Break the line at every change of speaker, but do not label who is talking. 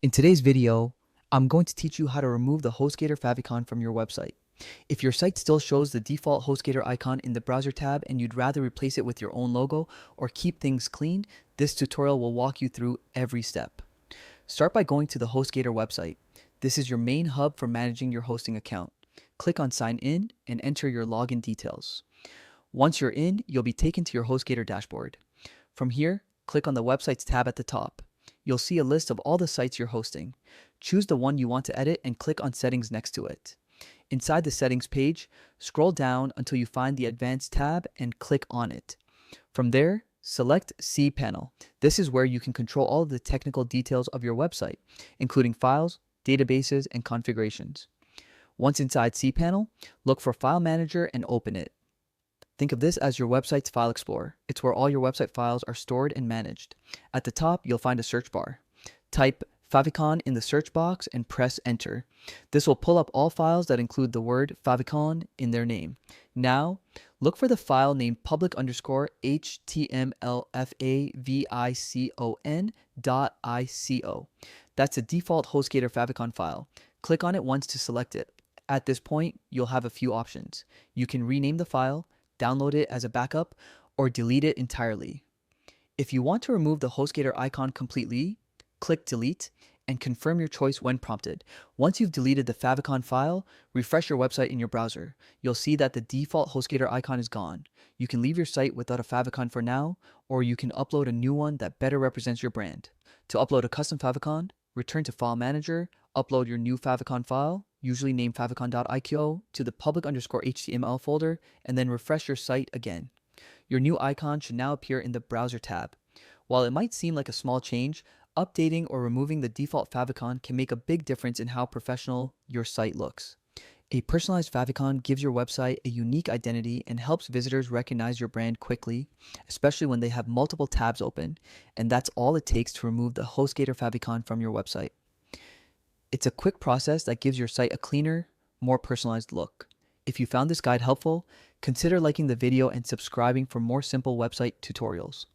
In today's video, I'm going to teach you how to remove the Hostgator Favicon from your website. If your site still shows the default Hostgator icon in the browser tab and you'd rather replace it with your own logo or keep things clean, this tutorial will walk you through every step. Start by going to the Hostgator website. This is your main hub for managing your hosting account. Click on Sign In and enter your login details. Once you're in, you'll be taken to your Hostgator dashboard. From here, click on the Websites tab at the top. You'll see a list of all the sites you're hosting. Choose the one you want to edit and click on Settings next to it. Inside the Settings page, scroll down until you find the Advanced tab and click on it. From there, select cPanel. This is where you can control all of the technical details of your website, including files, databases, and configurations. Once inside cPanel, look for File Manager and open it. Think of this as your website's file explorer. It's where all your website files are stored and managed. At the top, you'll find a search bar. Type Favicon in the search box and press enter. This will pull up all files that include the word Favicon in their name. Now, look for the file named public_htmlfavicon.ico. That's a default Hostgator Favicon file. Click on it once to select it. At this point, you'll have a few options. You can rename the file, download it as a backup, or delete it entirely. If you want to remove the Hostgator icon completely, click Delete and confirm your choice when prompted. Once you've deleted the Favicon file, refresh your website in your browser. You'll see that the default Hostgator icon is gone. You can leave your site without a Favicon for now, or you can upload a new one that better represents your brand. To upload a custom Favicon, return to File Manager, upload your new Favicon file, usually named favicon.ico, to the public_html folder, and then refresh your site again. Your new icon should now appear in the Browser tab. While it might seem like a small change, updating or removing the default Favicon can make a big difference in how professional your site looks. A personalized Favicon gives your website a unique identity and helps visitors recognize your brand quickly, especially when they have multiple tabs open, and that's all it takes to remove the Hostgator Favicon from your website. It's a quick process that gives your site a cleaner, more personalized look. If you found this guide helpful, consider liking the video and subscribing for more simple website tutorials.